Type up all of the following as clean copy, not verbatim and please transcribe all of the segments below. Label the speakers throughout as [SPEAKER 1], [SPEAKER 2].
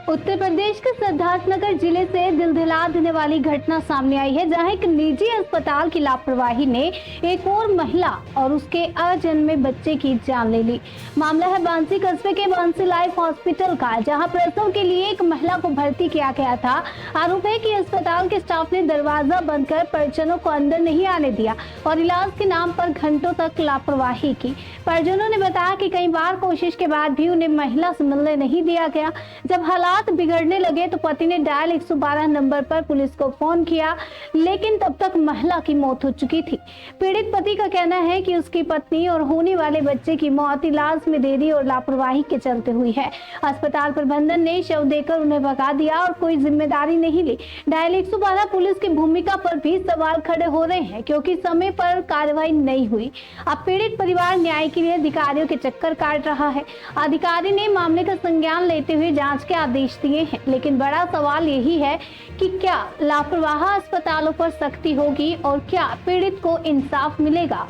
[SPEAKER 1] उत्तर प्रदेश के सिद्धार्थनगर जिले से दिल दिला देने वाली घटना सामने आई है, जहां एक निजी अस्पताल की लापरवाही ने एक और महिला और उसके अजन्मे बच्चे की जान ले ली। मामला है बांसी कस्बे के बांसी लाइफ हॉस्पिटल का, जहां प्रसव के लिए एक महिला को भर्ती किया गया था। आरोप है कि अस्पताल के स्टाफ ने दरवाजा बंद कर परिजनों को अंदर नहीं आने दिया और इलाज के नाम पर घंटों तक लापरवाही की। परिजनों ने बताया कि कई बार कोशिश के बाद भी उन्हें महिला से मिलने नहीं दिया गया। जब हालात बिगड़ने लगे तो पति ने डायल 112 नंबर पर पुलिस को फोन किया, लेकिन तब तक महिला की मौत हो चुकी थी। पीड़ित पति का कहना है कि उसकी पत्नी और होने वाले बच्चे की मौत इलाज में देरी और लापरवाही के चलते हुई है। अस्पताल प्रबंधन ने शव देकर उन्हें भगा दिया और कोई जिम्मेदारी नहीं ली। डायल 112 पुलिस की भूमिका पर भी सवाल खड़े हो रहे हैं, क्योंकि समय पर कार्रवाई नहीं हुई। अब पीड़ित परिवार न्याय के लिए अधिकारियों के चक्कर काट रहा है। अधिकारी ने मामले का संज्ञान लेते हुए जांच के आदेश दिए हैं, लेकिन बड़ा सवाल यही है कि क्या लापरवाह अस्पतालों पर सख्ती होगी और क्या पीड़ित को इंसाफ मिलेगा।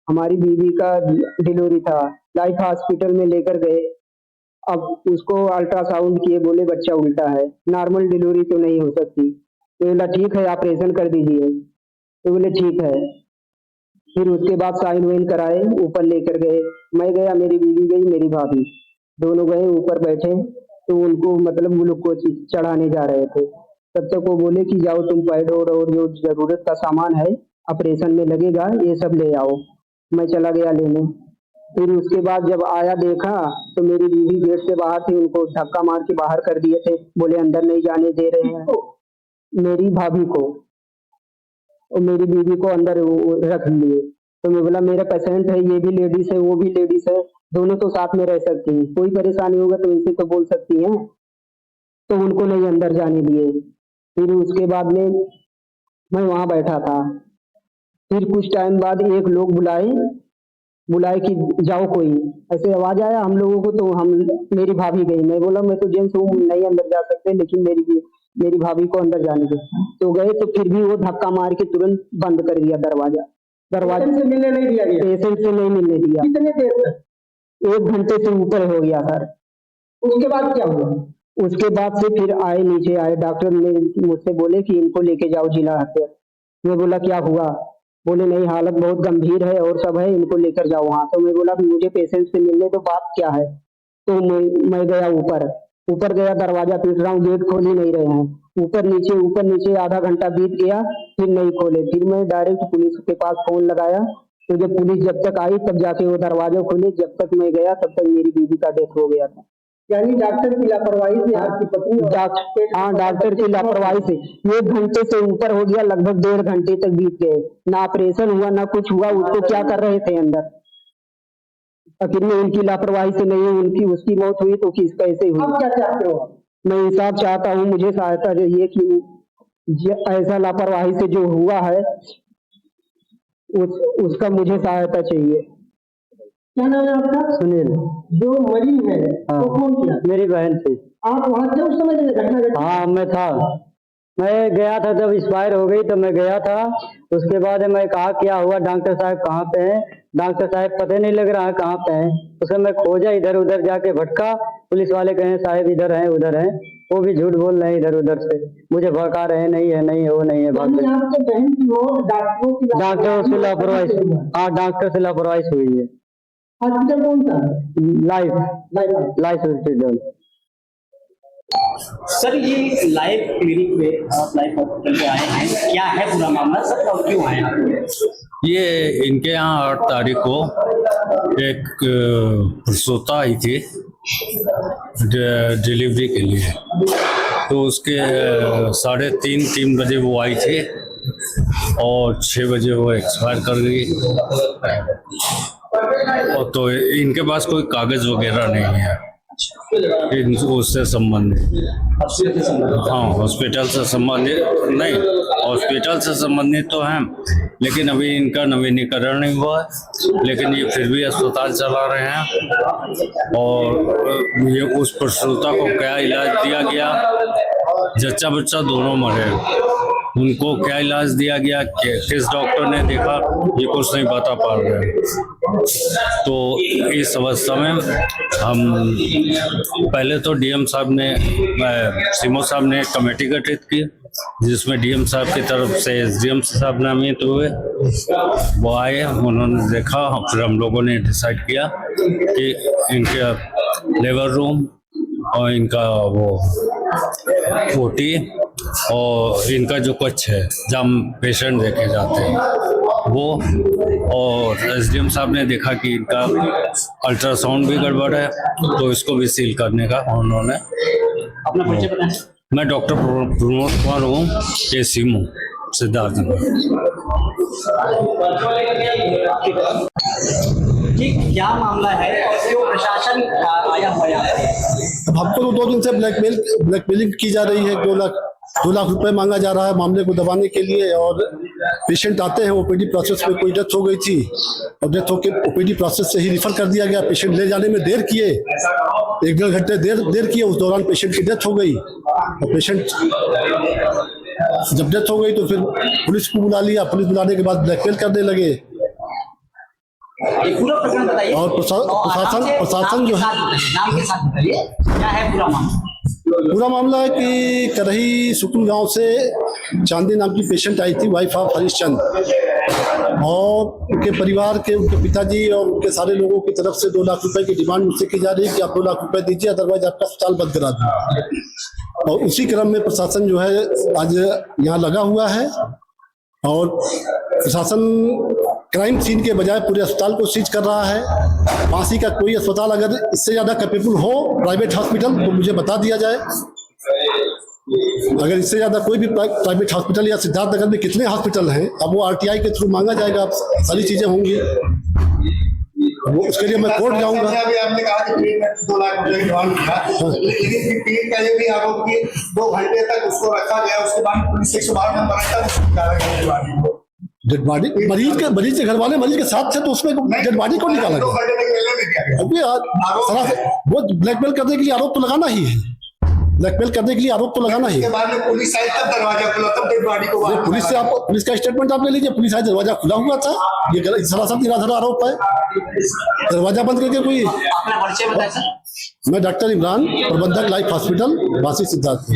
[SPEAKER 2] हमारी बीवी का डिलीवरी था, लाइफ हॉस्पिटल में लेकर गए। अब उसको अल्ट्रासाउंड किए, बोले बच्चा उल्टा है, नॉर्मल डिलीवरी तो नहीं हो सकती। तो बोला ठीक है, ऑपरेशन कर दीजिए। तो बोले ठीक है। फिर उसके बाद साइन वाइन कराए, ऊपर लेकर गए। मैं गया, मेरी बीवी गई, मेरी भाभी, दोनों गए। ऊपर बैठे तो उनको मतलब ग्लूकोज चढ़ाने जा रहे थे। तब तक वो बोले कि जाओ तुम पैड और जो जरूरत का सामान है ऑपरेशन में लगेगा ये सब ले आओ। मैं चला गया लेने। फिर उसके बाद जब आया देखा तो मेरी बीवी गेट से बाहर थी, उनको धक्का मार के बाहर कर दिए थे। बोले अंदर नहीं जाने दे रहे हैं। मेरी भाभी को और मेरी बीवी को अंदर रख लिए। तो मैं बोला मेरा पेशेंट है, ये भी लेडीज है वो भी लेडीज है, दोनों तो साथ में रह सकती हैं, कोई परेशानी होगा तो इनसे तो बोल सकती हैं। तो उनको नहीं अंदर जाने दिए। फिर उसके बाद में मैं वहां बैठा था। फिर कुछ टाइम बाद एक लोग बुलाए कि जाओ कोई, ऐसे आवाज आया हम लोगों को। तो हम मेरी भाभी गई। मैं बोला मैं तो जेंट्स हूँ, नहीं अंदर जा सकते, लेकिन मेरी भाभी को अंदर जाने दो। तो गए तो फिर भी वो धक्का मार के तुरंत बंद कर दिया दरवाजा से मिलने नहीं दिया। पेशेंट से नहीं मिलने दिया। कितने देर तक? 1 घंटे से ऊपर हो गया सर। उसके बाद क्या हुआ? उसके बाद से फिर आए, नीचे आए, डॉक्टर ने मुझसे बोले कि इनको लेके जाओ जिला अस्पताल। मैं बोला क्या हुआ? बोले नहीं हालत बहुत गंभीर है और सब है, इनको लेकर जाओ वहां। तो मैं बोला मुझे पेशेंट से मिलने तो बात क्या है। तो मैं गया ऊपर गया, दरवाजा पीट रहा हूँ, गेट खोल ही नहीं रहे हैं। ऊपर नीचे आधा घंटा बीत गया, फिर नहीं खोले। फिर मैं डायरेक्ट पुलिस के पास फोन लगाया। तो जब पुलिस जब तक आई तब जाके वो दरवाजा खोले। जब तक मैं गया तब तक मेरी बीवी का डेथ हो गया था। यानी डॉक्टर की लापरवाही से आपकी पत्नी? हाँ, डॉक्टर की लापरवाही से 1 घंटे से ऊपर हो गया, लगभग 1.5 घंटे तक बीत गए। ना ऑपरेशन हुआ ना कुछ हुआ। उसको क्या कर रहे थे अंदर? आखिर में उनकी लापरवाही से नहीं, उसकी मौत हुई तो किस कैसे हुई? आप क्या चाहते हो? मैं इंसाफ चाहता हूँ, मुझे सहायता चाहिए कि ऐसा लापरवाही से जो हुआ है उसका मुझे सहायता चाहिए। क्या नाम है आपका? सुनील। जो मरी है वो कौन थी? मेरी बहन थी। आप वहाँ थे उस समय जब घटना घटी? हाँ मैं था, मैं गया था जब एक्सपायर हो गई तो मैं गया था। उसके बाद मैं कहा क्या हुआ, डॉक्टर साहब कहाँ पे हैं? डॉक्टर साहब पता नहीं लग रहा है कहाँ पे हैं। उसे मैं खोजा, इधर उधर जाके भटका। पुलिस वाले कहे साहब इधर हैं उधर हैं, वो भी झूठ बोल रहे हैं, इधर उधर से मुझे भड़का रहे हैं, नहीं है नहीं है वो नहीं है। डॉक्टर से लापरवाही, हाँ डॉक्टर से लापरवाही हुई है। हॉस्पिटल कौन सा? Life hospital.
[SPEAKER 3] सर ये लाइफ क्लिनिक पे आप लाइफ हॉस्पिटल पे आए हैं, क्या है पूरा मामला सर और क्यों आए हैं?
[SPEAKER 4] ये इनके यहाँ 8 तारीख को एक प्रसूता आई थी डिलीवरी के लिए। तो उसके 3:30 बजे वो आई थी और 6 बजे वो एक्सपायर कर गई। और तो इनके पास कोई कागज वगैरह नहीं है। उससे संबंधित।
[SPEAKER 3] हॉस्पिटल से संबंधित।
[SPEAKER 4] हाँ, हॉस्पिटल से संबंधित नहीं, हॉस्पिटल से संबंधित तो हैं, लेकिन अभी इनका नवीनीकरण नहीं हुआ है, लेकिन ये फिर भी अस्पताल चला रहे हैं। और ये उस प्रसूता को क्या इलाज दिया गया, जच्चा बच्चा दोनों मरे, उनको क्या इलाज दिया गया, किस डॉक्टर ने देखा, ये कुछ नहीं बता पा रहे। तो इस अवस्था में हम पहले तो डीएम साहब ने, सीएमओ साहब ने एक कमेटी गठित की, जिसमें डीएम साहब की तरफ से एसडीएम साहब नामित हुए। वो आए, उन्होंने देखा, फिर हम लोगों ने डिसाइड किया कि इनका लेबर रूम और इनका वो ओटी और इनका जो कक्ष है जहाँ पेशेंट देखे जाते हैं वो, और एसडीएम साहब ने देखा कि इनका अल्ट्रासाउंड भी गड़बड़ है, तो इसको भी सील करने का उन्होंने।
[SPEAKER 3] अपना परिचय बताएं।
[SPEAKER 4] मैं डॉक्टर प्रमोद कुमार हूँ, सीएमओ सिद्धार्थनगर।
[SPEAKER 3] ठीक, क्या मामला है और क्यों प्रशासन आया हुआ है यहाँ पे?
[SPEAKER 5] अब हमको तो 2 दिन से ब्लैकमेलिंग की जा रही है। 2 लाख रुपए मांगा जा रहा है मामले को दबाने के लिए। और पेशेंट आते हैं, ओपीडी प्रोसेस में कोई डेथ हो गई थी और डेथ होकर ओपीडी प्रोसेस से ही रिफर कर दिया गया। पेशेंट ले जाने में देर किए, 1-1.5 घंटे देर किए, उस दौरान पेशेंट की डेथ हो गई। और पेशेंट जब डेथ हो गई तो फिर पुलिस को बुला लिया, पुलिस बुलाने के बाद ब्लैकमेल करने लगे।
[SPEAKER 3] ये पूरा प्रकरण बताइए।
[SPEAKER 5] और प्रशासन जो है,
[SPEAKER 3] नाम के साथ बताइए क्या है पूरा मामला।
[SPEAKER 5] पूरा मामला है कि करही सुकुल गांव से चांदी नाम की पेशेंट आई थी, वाइफ ऑफ हरीशचंद, और उनके परिवार के, उनके पिताजी और उनके सारे लोगों की तरफ से 2 लाख रुपए की डिमांड मुझसे की जा रही है कि आप 2 लाख रुपए दीजिए, अदरवाइज आपका अस्पताल बंद करा दूं। और उसी क्रम में प्रशासन जो है आज यहाँ लगा हुआ है। और प्रशासन क्राइम सीन के बजाय पूरे अस्पताल को सीज कर रहा है। फांसी का कोई अस्पताल अगर इससे ज्यादा कैपेबल हो, प्राइवेट हॉस्पिटल, तो मुझे बता दिया जाए। अगर इससे ज्यादा कोई भी प्राइवेट हॉस्पिटल, या सिद्धार्थनगर में कितने हॉस्पिटल हैं, अब वो आरटीआई के थ्रू मांगा जाएगा, सारी चीजें होंगी। वो उसके लिए मैं कोर्ट जाऊंगा।
[SPEAKER 6] अभी आपने कहा कि पेट में 2 लाख रुपए की डिमांड था, लेकिन पेट का ये भी आरोप कि 2 घंटे तक उसको रखा गया, उसके बाद पुलिस 112 नंबर आया,
[SPEAKER 5] डेड बॉडी मरीज के घर वाले मरीज के साथ थे, तो उसमें डेड बॉडी को निकाला गया।
[SPEAKER 6] 2 घंटे तक पहले नहीं किया
[SPEAKER 5] अभी वो ब्लैकमेल करने के लिए आरोप तो लगाना ही है, ब्लैकमेल करने के लिए आरोप तो लगाना ही है।
[SPEAKER 6] उसके बाद में पुलिस आई, तब दरवाजा खुला, तब डेड बॉडी को
[SPEAKER 5] पुलिस से आप, पुलिस का स्टेटमेंट आप ले लीजिए। पुलिस आई, दरवाजा खुला हुआ था, ये सरासर निराधार आरोप है। दरवाजा बंद करके कोई।
[SPEAKER 3] अपना परिचय बताएं सर।
[SPEAKER 5] मैं डॉक्टर इमरान, प्रबंधक लाइफ हॉस्पिटल, वासी सिद्धार्थ।